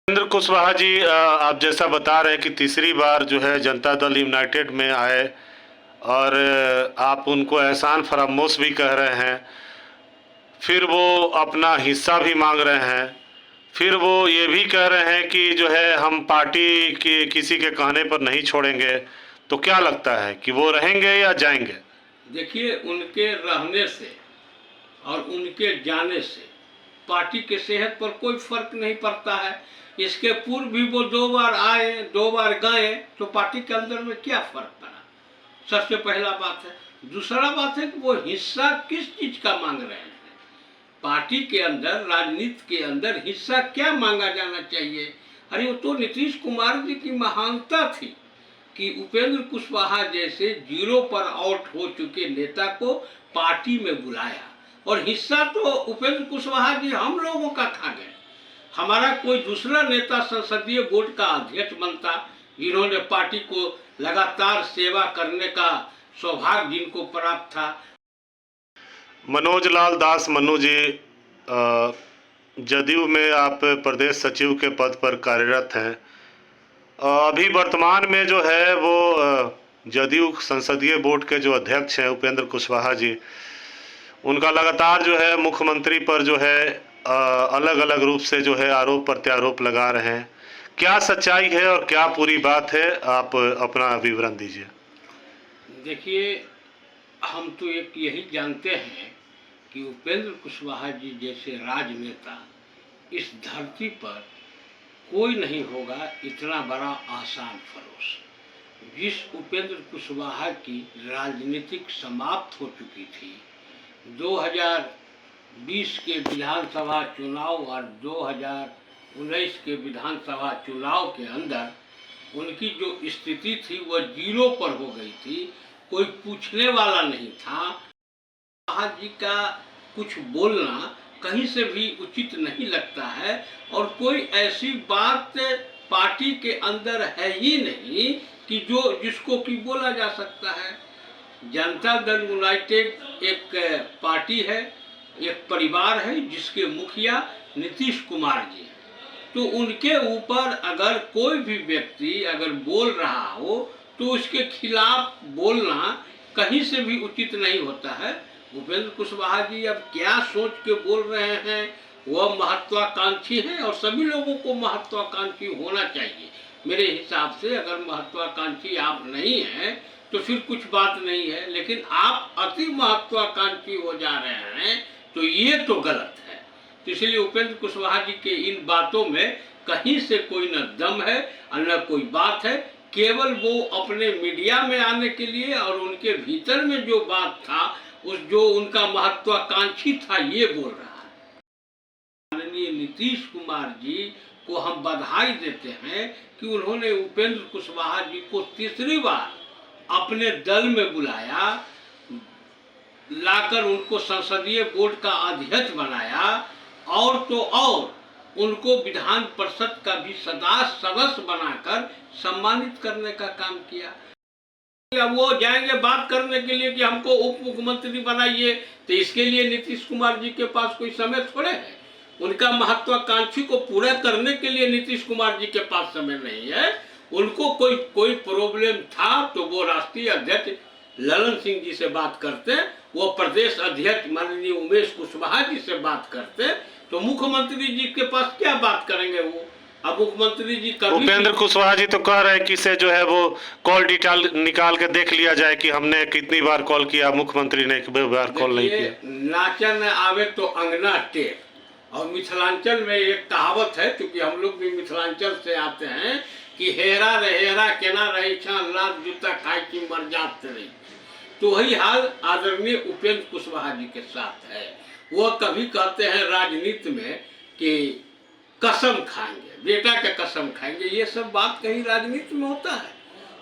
उपेंद्र कुशवाहा जी, आप जैसा बता रहे हैं कि तीसरी बार जो है जनता दल यूनाइटेड में आए और आप उनको एहसान फरामोश भी कह रहे हैं, फिर वो अपना हिस्सा भी मांग रहे हैं, फिर वो ये भी कह रहे हैं कि जो है हम पार्टी के किसी के कहने पर नहीं छोड़ेंगे। तो क्या लगता है कि वो रहेंगे या जाएंगे? देखिए, उनके रहने से और उनके जाने से पार्टी के सेहत पर कोई फर्क नहीं पड़ता है। इसके पूर्व भी वो 2 बार आए, 2 बार गए, तो पार्टी के अंदर में क्या फर्क पड़ा? सबसे पहला बात है। दूसरा बात है कि वो हिस्सा किस चीज का मांग रहे हैं। पार्टी के अंदर, राजनीति के अंदर हिस्सा क्या मांगा जाना चाहिए? अरे वो तो नीतीश कुमार जी की महानता थी कि उपेंद्र कुशवाहा जैसे जीरो पर आउट हो चुके नेता को पार्टी में बुलाया, और हिस्सा तो उपेंद्र कुशवाहा जी हम लोगों का खा गए। हमारा कोई दूसरा नेता संसदीय बोर्ड का अध्यक्ष बनता, जिन्होंने पार्टी को लगातार सेवा करने का सौभाग्य जिनको प्राप्त था। मनोज लाल दास मन्नू जी, जदयू में आप प्रदेश सचिव के पद पर कार्यरत हैं। अभी वर्तमान में जो है वो जदयू संसदीय बोर्ड के जो अध्यक्ष हैं उपेंद्र कुशवाहा जी, उनका लगातार जो है मुख्यमंत्री पर जो है अलग अलग रूप से जो है आरोप प्रत्यारोप लगा रहे हैं। क्या सच्चाई है और क्या पूरी बात है, आप अपना विवरण दीजिए। देखिए, हम तो एक यही जानते हैं कि उपेंद्र कुशवाहा जी जैसे राजनेता इस धरती पर कोई नहीं होगा इतना बड़ा आसान फरोश। जिस उपेंद्र कुशवाहा की राजनीतिक समाप्त हो चुकी थी 2020 के विधानसभा चुनाव और 2019 के विधानसभा चुनाव के अंदर उनकी जो स्थिति थी वह जीरो पर हो गई थी, कोई पूछने वाला नहीं था। कुशवाहा जी का कुछ बोलना कहीं से भी उचित नहीं लगता है, और कोई ऐसी बात पार्टी के अंदर है ही नहीं कि जिसको कि बोला जा सकता है। जनता दल यूनाइटेड एक पार्टी है, एक परिवार है जिसके मुखिया नीतीश कुमार जी हैं। तो उनके ऊपर अगर कोई भी व्यक्ति अगर बोल रहा हो तो उसके खिलाफ बोलना कहीं से भी उचित नहीं होता है। उपेंद्र कुशवाहा जी अब क्या सोच के बोल रहे हैं, वह महत्वाकांक्षी हैं और सभी लोगों को महत्वाकांक्षी होना चाहिए। मेरे हिसाब से अगर महत्वाकांक्षी आप नहीं हैं तो फिर कुछ बात नहीं है, लेकिन आप अति महत्वाकांक्षी हो जा रहे हैं तो ये तो गलत है। तो इसलिए उपेंद्र कुशवाहा जी के इन बातों में कहीं से कोई न दम है और न कोई बात है। केवल वो अपने मीडिया में आने के लिए और उनके भीतर में जो बात था, उस जो उनका महत्वाकांक्षी था, ये बोल रहा है। माननीय नीतीश कुमार जी को हम बधाई देते हैं कि उन्होंने उपेंद्र कुशवाहा जी को तीसरी बार अपने दल में बुलाया, लाकर उनको संसदीय बोर्ड का अध्यक्ष बनाया, और तो और उनको विधान परिषद का भी सदस्य बनाकर सम्मानित करने का काम किया। अब वो जाएंगे बात करने के लिए कि हमको उप मुख्यमंत्री बनाइए, तो इसके लिए नीतीश कुमार जी के पास कोई समय थोड़े है। उनका महत्वाकांक्षी को पूरा करने के लिए नीतीश कुमार जी के पास समय नहीं है। उनको कोई प्रॉब्लम था तो वो राष्ट्रीय अध्यक्ष ललन सिंह जी से बात करते, वो प्रदेश अध्यक्ष माननीय उमेश कुशवाहा जी से बात करते, तो मुख्यमंत्री जी के पास क्या बात करेंगे वो? अब मुख्यमंत्री जी कभी उपेंद्र कुशवाहा जी तो कह रहे हैं कि से जो है वो कॉल डिटेल निकाल के देख लिया जाए कि हमने कितनी बार कॉल किया, मुख्यमंत्री ने एक बार कॉल नहीं किया। नाचा न आवे तो अंगना टेक, और मिथिलांचल में एक कहावत है, क्योंकि हम लोग भी मिथिलांचल से आते हैं, कि हेरा रहेरा केना रही छान लात जूता खाई की मर जाते रही। तो वही हाल आदरणीय उपेंद्र कुशवाहा जी के साथ है। वो कभी कहते हैं राजनीति में कि कसम खाएंगे, बेटा के कसम खाएंगे, ये सब बात कहीं राजनीति में होता है?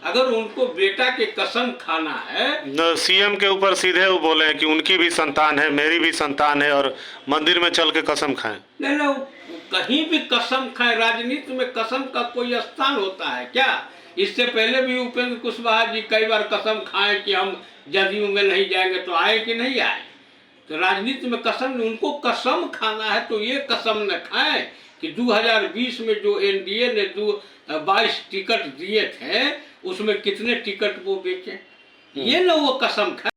अगर उनको बेटा के कसम खाना है, सीएम के ऊपर सीधे वो बोले हैं कि उनकी भी संतान है, मेरी भी संतान है, और मंदिर में चल के कसम खाएं। नहीं, कहीं भी कसम खाए। राजनीति में कसम का कोई स्थान होता है क्या? इससे पहले भी उपेंद्र कुशवाहा जी कई बार कसम खाए कि हम जदयू में नहीं जाएंगे, तो आए कि नहीं आए? तो राजनीति में कसम, उनको कसम खाना है तो ये कसम न खाएं कि 2020 में जो एनडीए ने 22 टिकट दिए थे उसमें कितने टिकट वो बेचे, ये न वो कसम खाएं।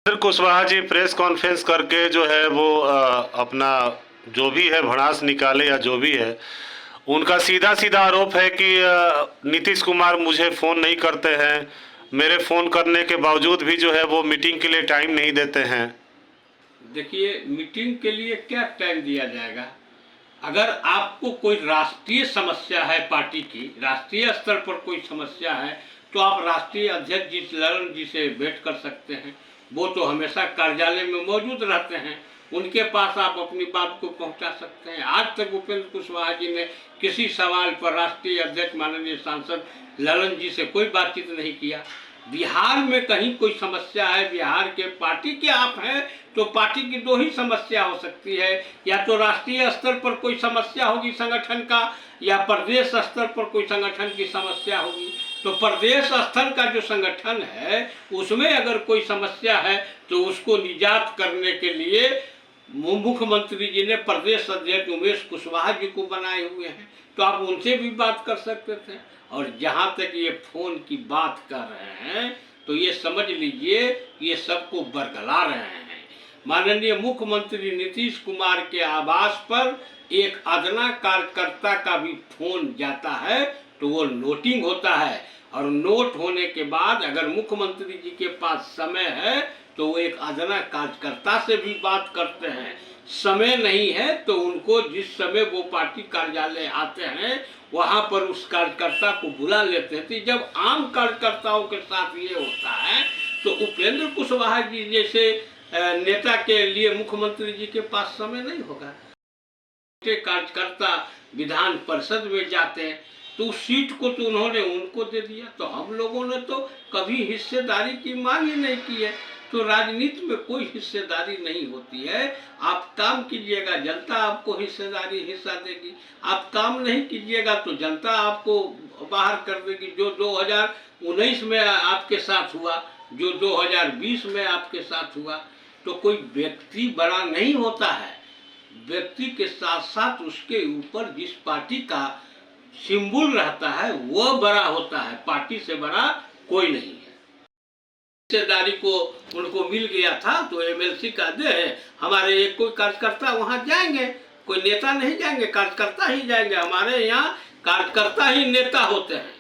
उपेंद्र कुशवाहा जी प्रेस कॉन्फ्रेंस करके जो है वो अपना जो भी है भड़ास निकाले या जो भी है, उनका सीधा सीधा आरोप है कि नीतीश कुमार मुझे फ़ोन नहीं करते हैं, मेरे फ़ोन करने के बावजूद भी जो है वो मीटिंग के लिए टाइम नहीं देते हैं। देखिए, मीटिंग के लिए क्या टाइम दिया जाएगा? अगर आपको कोई राष्ट्रीय समस्या है, पार्टी की राष्ट्रीय स्तर पर कोई समस्या है, तो आप राष्ट्रीय अध्यक्ष जी ललन जी से भेंट कर सकते हैं। वो तो हमेशा कार्यालय में मौजूद रहते हैं, उनके पास आप अपनी बात को पहुंचा सकते हैं। आज तक उपेंद्र कुशवाहा जी ने किसी सवाल पर राष्ट्रीय अध्यक्ष माननीय सांसद ललन जी से कोई बातचीत नहीं किया। बिहार में कहीं कोई समस्या है, बिहार के पार्टी के आप हैं तो पार्टी की दो ही समस्या हो सकती है, या तो राष्ट्रीय स्तर पर कोई समस्या होगी संगठन का, या प्रदेश स्तर पर कोई संगठन की समस्या होगी। तो प्रदेश स्तर का जो संगठन है उसमें अगर कोई समस्या है तो उसको निजात करने के लिए मुख्यमंत्री जी ने प्रदेश अध्यक्ष उमेश कुशवाहा जी को बनाए हुए हैं, तो आप उनसे भी बात कर सकते थे। और जहाँ तक ये फोन की बात कर रहे हैं तो ये समझ लीजिए ये सबको बरगला रहे हैं। माननीय मुख्यमंत्री नीतीश कुमार के आवास पर एक अदना कार्यकर्ता का भी फोन जाता है तो वो नोटिंग होता है, और नोट होने के बाद अगर मुख्यमंत्री जी के पास समय है तो वो एक अदना कार्यकर्ता से भी बात करते हैं। समय नहीं है तो उनको जिस समय वो पार्टी कार्यालय आते हैं वहां पर उस कार्यकर्ता को बुला लेते हैं। तो जब आम कार्यकर्ताओं के साथ ये होता है तो उपेंद्र कुशवाहा जी जैसे नेता के लिए मुख्यमंत्री जी के पास समय नहीं होगा। कार्यकर्ता विधान परिषद में जाते हैं तो उस सीट को तो उन्होंने उनको दे दिया, तो हम लोगों ने तो कभी हिस्सेदारी की मांग ही नहीं की है। तो राजनीति में कोई हिस्सेदारी नहीं होती है। आप काम कीजिएगा, जनता आपको हिस्सा देगी। आप काम नहीं कीजिएगा तो जनता आपको बाहर कर देगी। जो 2019 में आपके साथ हुआ, जो 2020 में आपके साथ हुआ, तो कोई व्यक्ति बड़ा नहीं होता है। व्यक्ति के साथ साथ उसके ऊपर जिस पार्टी का सिंबल रहता है वह बड़ा होता है, पार्टी से बड़ा कोई नहीं है। हिस्सेदारी को उनको मिल गया था तो एमएलसी का दे है, हमारे एक कोई कार्यकर्ता वहां जाएंगे, कोई नेता नहीं जाएंगे, कार्यकर्ता ही जाएंगे। हमारे यहाँ कार्यकर्ता ही नेता होते हैं,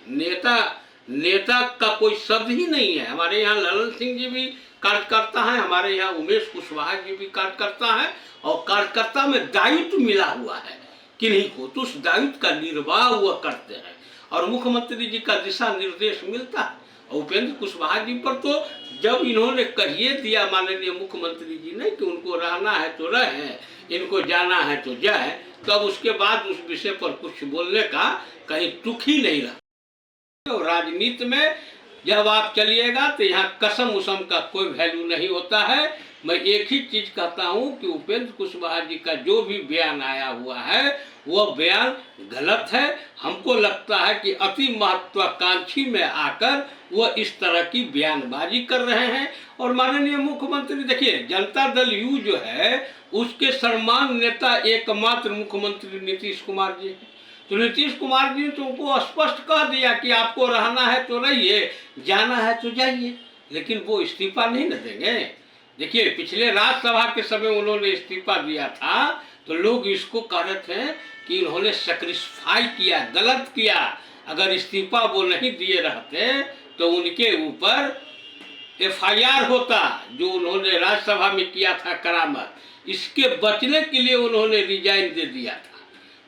नेता का कोई शब्द ही नहीं है। हमारे यहाँ ललन सिंह जी भी कार्यकर्ता हैं, हमारे यहाँ उमेश कुशवाहा जी भी कार्यकर्ता हैं, और कार्यकर्ता में दायित्व मिला हुआ है किन्हीं को, तो उस दायित्व का निर्वाह वह करते हैं और मुख्यमंत्री जी का दिशा निर्देश मिलता है। उपेंद्र कुशवाहा जी पर तो जब इन्होंने कहिए दिया माननीय मुख्यमंत्री जी ने कि उनको रहना है तो रहे, इनको जाना है तो जाए, तब उसके बाद उस विषय पर कुछ बोलने का कहीं तुक ही नहीं रहा। तो राजनीति में जब आप चलिएगा तो यहाँ कसम उसम का कोई वैल्यू नहीं होता है। मैं एक ही चीज कहता हूँ कि उपेंद्र कुशवाहा जी का जो भी बयान आया हुआ है वह बयान गलत है। हमको लगता है कि अति महत्वाकांक्षी में आकर वह इस तरह की बयानबाजी कर रहे हैं। और माननीय मुख्यमंत्री देखिए, जनता दल यू जो है उसके सम्मान नेता एकमात्र मुख्यमंत्री नीतीश कुमार जी हैं। तो नीतीश कुमार जी ने तो उनको स्पष्ट कह दिया कि आपको रहना है तो रहिए, जाना है तो जाइए, लेकिन वो इस्तीफा नहीं न देंगे। देखिए, पिछले राज्यसभा के समय उन्होंने इस्तीफा दिया था तो लोग इसको कह रहे थे कि इन्होंने सैक्रिफाई किया, गलत किया। अगर इस्तीफा वो नहीं दिए रहते तो उनके ऊपर एफआईआर होता, जो उन्होंने राज्यसभा में किया था करामत। इसके बचने के लिए उन्होंने रिजाइन दे दिया था।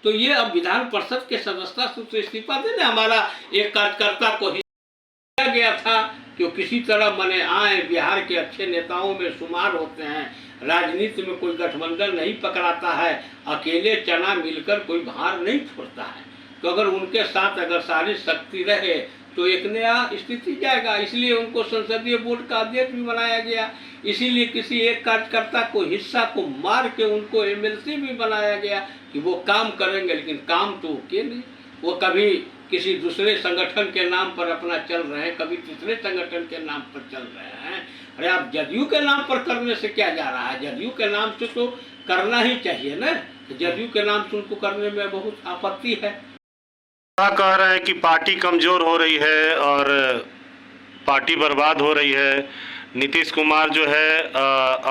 तो ये अब विधान परिषद के सदस्यता से तो इस्तीफा देने, हमारा एक कार्यकर्ता को दिया गया था कि किसी तरह मने आए। बिहार के अच्छे नेताओं में शुमार होते हैं, राजनीति में कोई गठबंधन नहीं पकड़ाता है, अकेले चना मिलकर कोई भार नहीं छोड़ता है। तो अगर उनके साथ अगर सारी शक्ति रहे तो एक नया स्थिति जाएगा। इसलिए उनको संसदीय बोर्ड का अध्यक्ष भी बनाया गया। इसीलिए किसी एक कार्यकर्ता को हिस्सा को मार के उनको एमएलसी भी बनाया गया कि वो काम करेंगे, लेकिन काम तो के नहीं। वो कभी किसी दूसरे संगठन के नाम पर अपना चल रहे हैं, कभी तीसरे संगठन के नाम पर चल रहे हैं। अरे आप जदयू के नाम पर करने से क्या जा रहा है? जदयू के नाम से तो करना ही चाहिए ना। जदयू के नाम से उनको करने में बहुत आपत्ति है। क्या कह रहे हैं कि पार्टी कमजोर हो रही है और पार्टी बर्बाद हो रही है। नीतीश कुमार जो है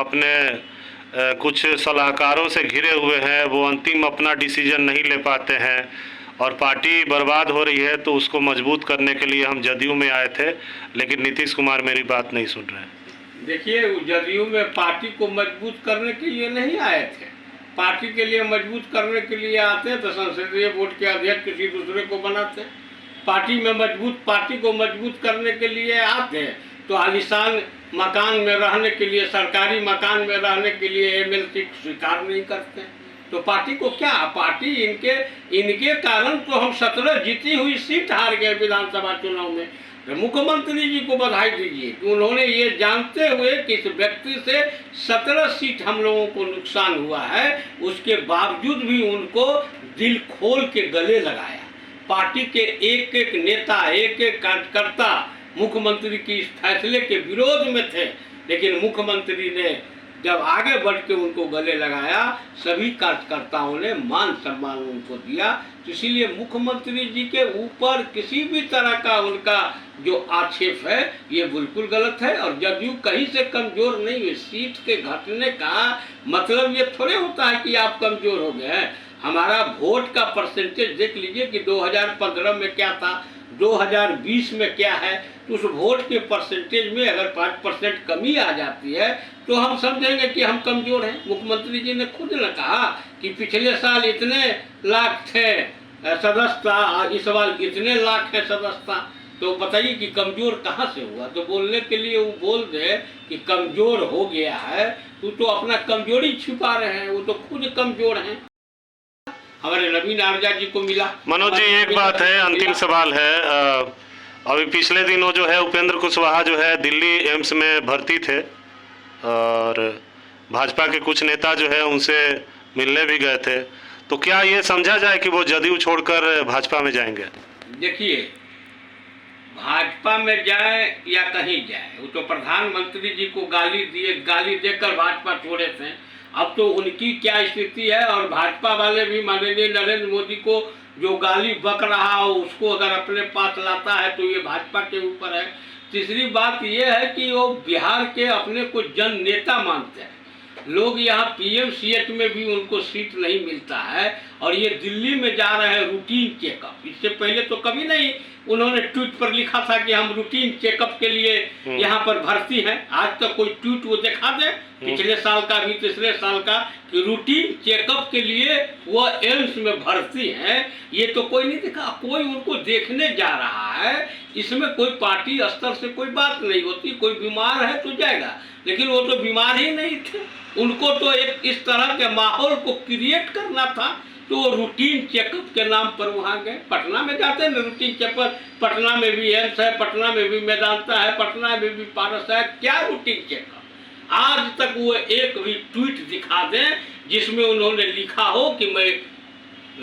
अपने कुछ सलाहकारों से घिरे हुए हैं, वो अंतिम अपना डिसीजन नहीं ले पाते हैं और पार्टी बर्बाद हो रही है, तो उसको मजबूत करने के लिए हम जदयू में आए थे, लेकिन नीतीश कुमार मेरी बात नहीं सुन रहे हैं। देखिए, जदयू में पार्टी को मजबूत करने के लिए नहीं आए थे। पार्टी के लिए मजबूत करने के लिए आते तो संसदीय बोर्ड के अध्यक्ष किसी दूसरे को बनाते। पार्टी को मजबूत करने के लिए आते तो आलीशान मकान में रहने के लिए, सरकारी मकान में रहने के लिए एमएलसी स्वीकार नहीं करते। तो पार्टी को क्या, पार्टी इनके कारण तो हम 17 जीती हुई सीट हार गए विधानसभा चुनाव में। तो मुख्यमंत्री जी को बधाई दीजिए कि उन्होंने ये जानते हुए कि इस व्यक्ति से 17 सीट हम लोगों को नुकसान हुआ है, उसके बावजूद भी उनको दिल खोल के गले लगाया। पार्टी के एक एक नेता, एक एक कार्यकर्ता मुख्यमंत्री की इस फैसले के विरोध में थे, लेकिन मुख्यमंत्री ने जब आगे बढ़ के उनको गले लगाया, सभी कार्यकर्ताओं ने मान सम्मान उनको दिया। तो इसीलिए मुख्यमंत्री जी के ऊपर किसी भी तरह का उनका जो आक्षेप है ये बिल्कुल गलत है। और जदयू कहीं से कमजोर नहीं है। सीट के घटने का मतलब ये थोड़े होता है कि आप कमजोर हो गए हैं। हमारा वोट का परसेंटेज देख लीजिए कि 2015 में क्या था, 2020 में क्या है। तो उस वोट के परसेंटेज में अगर 5% कमी आ जाती है तो हम समझेंगे कि हम कमजोर हैं। मुख्यमंत्री जी ने खुद ने कहा कि पिछले साल इतने लाख थे सदस्यता, इस साल इतने लाख है सदस्यता। तो बताइए कि कमजोर कहाँ से हुआ? तो बोलने के लिए वो बोल दे कि कमजोर हो गया है, तो अपना कमजोरी छिपा रहे हैं। वो तो खुद कमजोर हैं। हमारे नवीन आर्जा जी को मिला। मनोज जी, एक बात है, अंतिम सवाल है। अभी पिछले दिनों जो है उपेंद्र कुशवाहा जो है दिल्ली एम्स में भर्ती थे और भाजपा के कुछ नेता जो है उनसे मिलने भी गए थे। तो क्या ये समझा जाए कि वो जदयू छोड़कर भाजपा में जाएंगे? देखिए, भाजपा में जाए या कहीं जाए, वो तो प्रधानमंत्री जी को गाली देकर भाजपा छोड़े थे। अब तो उनकी क्या स्थिति है, और भाजपा वाले भी माननीय नरेंद्र मोदी को जो गाली बक रहा हो उसको अगर अपने पास लाता है तो ये भाजपा के ऊपर है। तीसरी बात ये है कि वो बिहार के अपने को जन नेता मानते हैं लोग। यहाँ पीएमसीएच में भी उनको सीट नहीं मिलता है और ये दिल्ली में जा रहे हैं रूटीन चेकअप। इससे पहले तो कभी नहीं उन्होंने ट्वीट पर लिखा था कि हम रूटीन चेकअप के लिए यहाँ पर भर्ती हैं। आज तक कोई ट्वीट वो दिखा दे पिछले साल का भी तीसरे साल का कि रूटीन चेकअप के लिए वो एम्स में भर्ती हैं? ये तो कोई नहीं दिखा। कोई उनको देखने जा रहा है, इसमें कोई पार्टी स्तर से कोई बात नहीं होती। कोई बीमार है तो जाएगा, लेकिन वो तो बीमार ही नहीं थे। उनको तो एक इस तरह के माहौल को क्रिएट करना था, तो रूटीन चेकअप के नाम पर वहाँ गए। पटना में जाते हैं रूटीन चेकअप, पटना में भी एम्स है, पटना में भी मेदांता है, पटना में भी पारस है। क्या रूटीन चेकअप? आज तक वो एक भी ट्वीट दिखा दें जिसमें उन्होंने लिखा हो कि मैं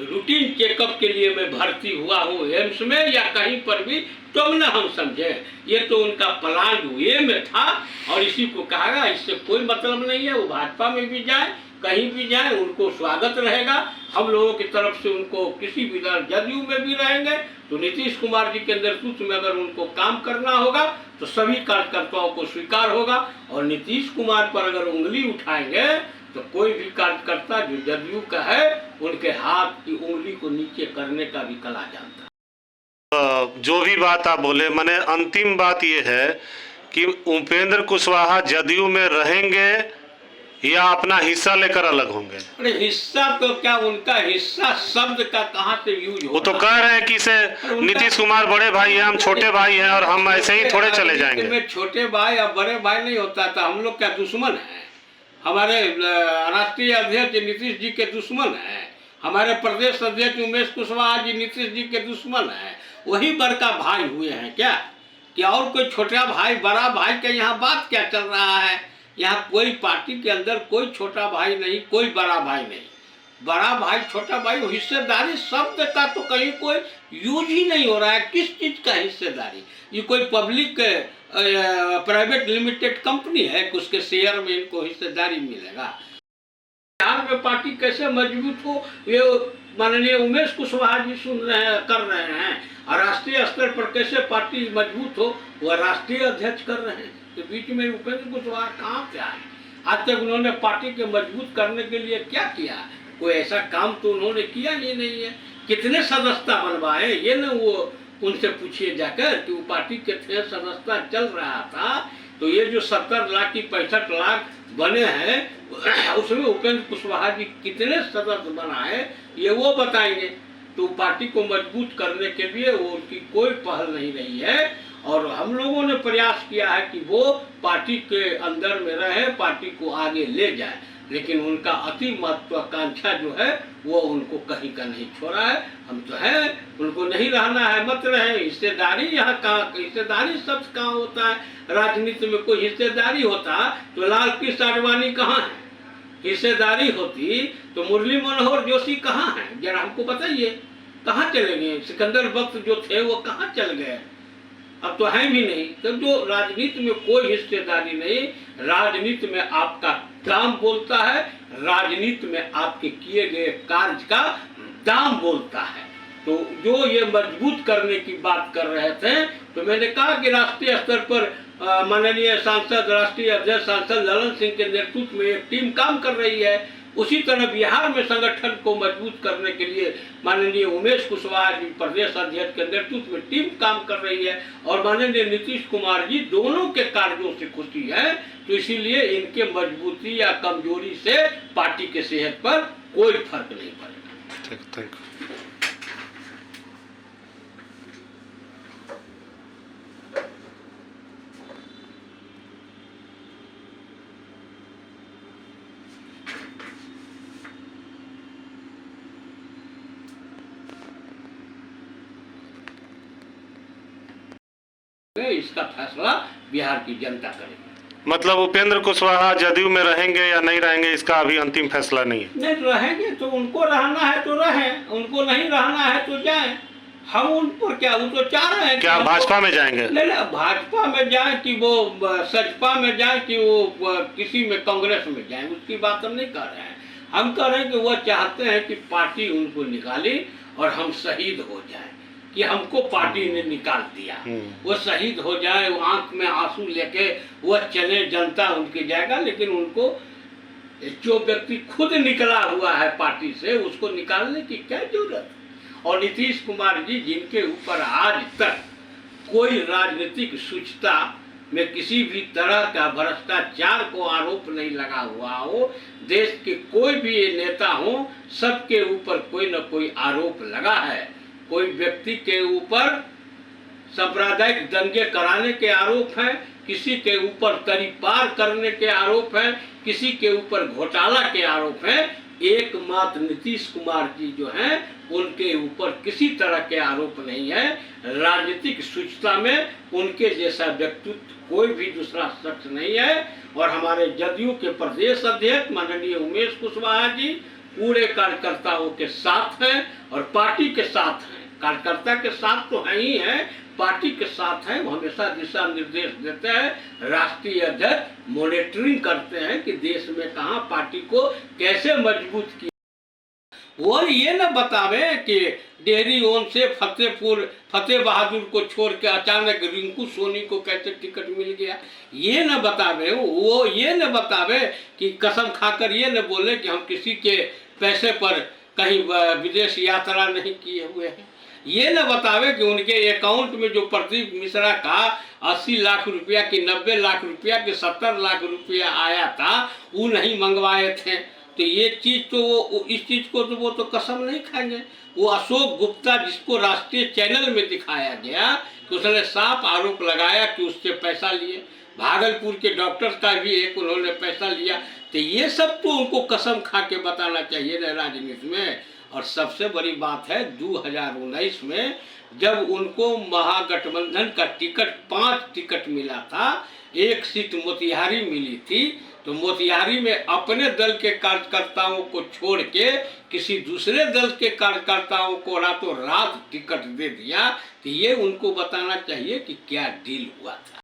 रूटीन चेकअप के लिए मैं भर्ती हुआ हूँ एम्स में या कहीं पर भी, तो न हम समझे। ये तो उनका प्लान वे में था और इसी को कहा। इससे कोई मतलब नहीं है। वो भाजपा में भी जाए, कहीं भी जाए, उनको स्वागत रहेगा। हम लोगों की तरफ से उनको किसी भी दल, जदयू में भी रहेंगे तो नीतीश कुमार जी के नेतृत्व में अगर उनको काम करना होगा तो सभी कार्यकर्ताओं को स्वीकार होगा। और नीतीश कुमार पर अगर उंगली उठाएंगे तो कोई भी कार्यकर्ता जो जदयू का है उनके हाथ की उंगली को नीचे करने का भी कला जानता है। जो भी बात आप बोले, मैंने अंतिम बात ये है कि उपेंद्र कुशवाहा जदयू में रहेंगे या अपना हिस्सा लेकर अलग होंगे? अरे हिस्सा तो क्या, उनका हिस्सा शब्द का कहाँ से यूज हो? वो तो कह रहे हैं कि इसे नीतीश कुमार बड़े भाई हैं, हम छोटे भाई हैं और हम ऐसे ही थोड़े चले जाएंगे। छोटे भाई और बड़े भाई नहीं होता था। हम लोग क्या दुश्मन है? हमारे राष्ट्रीय अध्यक्ष नीतीश जी के दुश्मन है। हमारे प्रदेश अध्यक्ष उमेश कुशवाहा जी नीतीश जी के दुश्मन है। वही बड़का भाई हुए हैं क्या? और कोई छोटा भाई बड़ा भाई के यहाँ बात क्या चल रहा है? यहाँ कोई पार्टी के अंदर कोई छोटा भाई नहीं, कोई बड़ा भाई नहीं। बड़ा भाई छोटा भाई, हिस्सेदारी शब्द का तो कहीं कोई यूज ही नहीं हो रहा है। किस चीज का हिस्सेदारी? ये कोई पब्लिक प्राइवेट लिमिटेड कंपनी है कि उसके शेयर में इनको हिस्सेदारी मिलेगा। बिहार में पार्टी कैसे मजबूत हो ये माननीय उमेश कुशवाहा जी सुन रहे हैं, कर रहे हैं, और राष्ट्रीय स्तर पर कैसे पार्टी मजबूत हो वह राष्ट्रीय अध्यक्ष कर रहे हैं। तो बीच में उपेंद्र कुशवाहा कहाँ से आए? आज तक उन्होंने पार्टी के मजबूत करने के लिए क्या किया? कोई ऐसा काम तो उन्होंने किया ही नहीं है। कितने सदस्यता बनवाए ये न वो उनसे पूछिए जाकर कि वो पार्टी के थे सदस्यता चल रहा था, तो ये जो 70 लाख की 65 लाख बने हैं उसमें उपेंद्र कुशवाहा जी कितने सदस्य बनाए ये वो बताएंगे। तो पार्टी को मजबूत करने के लिए वो उनकी कोई पहल नहीं रही है, और हम लोगों ने प्रयास किया है कि वो पार्टी के अंदर में रहे, पार्टी को आगे ले जाए, लेकिन उनका अति महत्वाकांक्षा जो है वो उनको कहीं का नहीं छोड़ा है। हम तो हैं, उनको नहीं रहना है मत रहे। हिस्सेदारी यहाँ कहाँ, हिस्सेदारी शब्द कहाँ होता है? राजनीति में कोई हिस्सेदारी होता तो लाल कृष्ण आडवाणी कहाँ है? हिस्सेदारी होती तो मुरली मनोहर जोशी कहाँ है? जरा हमको बताइए, कहाँ चले गए? सिकंदर वक्त जो थे वो कहाँ चल गए? अब तो है भी नहीं। तो जो राजनीति में कोई हिस्सेदारी नहीं, राजनीति में आपका काम बोलता है, राजनीति में आपके किए गए कार्य का दाम बोलता है। तो जो ये मजबूत करने की बात कर रहे थे, तो मैंने कहा कि राष्ट्रीय स्तर पर माननीय सांसद, राष्ट्रीय अध्यक्ष सांसद ललन सिंह के नेतृत्व में एक टीम काम कर रही है। उसी तरह बिहार में संगठन को मजबूत करने के लिए माननीय उमेश कुशवाहा जी प्रदेश अध्यक्ष के नेतृत्व में टीम काम कर रही है, और माननीय नीतीश कुमार जी दोनों के कार्यों से खुशी है। तो इसीलिए इनके मजबूती या कमजोरी से पार्टी के सेहत पर कोई फर्क नहीं पड़ेगा। Thank you. इसका फैसला बिहार की जनता करेगी। मतलब उपेंद्र कुशवाहा जदयू में रहेंगे या नहीं रहेंगे इसका अभी अंतिम फैसला नहीं है? नहीं रहेंगे तो उनको रहना है तो रहें, उनको नहीं रहना है तो जाएं। हम उन पर क्या, वो तो चाह रहे हैं क्या भाजपा में जाएंगे? नहीं, भाजपा में जाए कि वो सजपा में जाए कि वो किसी में कांग्रेस में जाए, उसकी बात हम नहीं कर रहे हैं। हम कह रहे हैं कि वो चाहते हैं कि पार्टी उनको निकाले और हम शहीद हो जाए, कि हमको पार्टी ने निकाल दिया। वो शहीद हो जाए, वो आंख में आंसू लेके वो चले, जनता उनके जाएगा, लेकिन उनको जो व्यक्ति खुद निकला हुआ है पार्टी से उसको निकालने की क्या जरूरत? और नीतीश कुमार जी जिनके ऊपर आज तक कोई राजनीतिक शुचिता में किसी भी तरह का भ्रष्टाचार को आरोप नहीं लगा हुआ हो, देश के कोई भी नेता हो सबके ऊपर कोई न कोई आरोप लगा है। कोई व्यक्ति के ऊपर सांप्रदायिक दंगे कराने के आरोप हैं, किसी के ऊपर तरी पार करने के आरोप हैं, किसी के ऊपर घोटाला के आरोप हैं। एकमात्र नीतीश कुमार जी जो हैं उनके ऊपर किसी तरह के आरोप नहीं है। राजनीतिक शुचिता में उनके जैसा व्यक्तित्व कोई भी दूसरा शख्स नहीं है। और हमारे जदयू के प्रदेश अध्यक्ष माननीय उमेश कुशवाहा जी पूरे कार्यकर्ताओं के साथ हैं और पार्टी के साथ हैं। कार्यकर्ता के साथ तो है ही है, पार्टी के साथ हैं। वो हमेशा दिशा निर्देश देते हैं, राष्ट्रीय अध्यक्ष मॉनिटरिंग करते हैं कि देश में कहाँ पार्टी को कैसे मजबूत किया। वो ये न बतावे कि डेहरी ओन से फतेह बहादुर को छोड़ के अचानक रिंकू सोनी को कैसे टिकट मिल गया, ये न बतावे। वो ये न बतावे कि कसम खाकर ये न बोले कि हम किसी के पैसे पर कहीं विदेश यात्रा नहीं किए हुए हैं। ये न बतावे कि उनके अकाउंट में जो प्रदीप मिश्रा का 80 लाख रुपया की 90 लाख रुपया के 70 लाख रुपया आया था वो नहीं मंगवाए थे। तो ये चीज़ तो वो इस चीज़ को तो वो तो कसम नहीं खाएंगे। वो अशोक गुप्ता जिसको राष्ट्रीय चैनल में दिखाया गया कि उसने साफ आरोप लगाया कि उससे पैसा लिए, भागलपुर के डॉक्टर का भी एक उन्होंने पैसा लिया। तो ये सब तो उनको कसम खा के बताना चाहिए ना राजनीति में। और सबसे बड़ी बात है 2019 में जब उनको महागठबंधन का टिकट 5 टिकट मिला था, 1 सीट मोतिहारी मिली थी, तो मोतिहारी में अपने दल के कार्यकर्ताओं को छोड़ के किसी दूसरे दल के कार्यकर्ताओं को रातों रात टिकट दे दिया। तो ये उनको बताना चाहिए कि क्या डील हुआ था।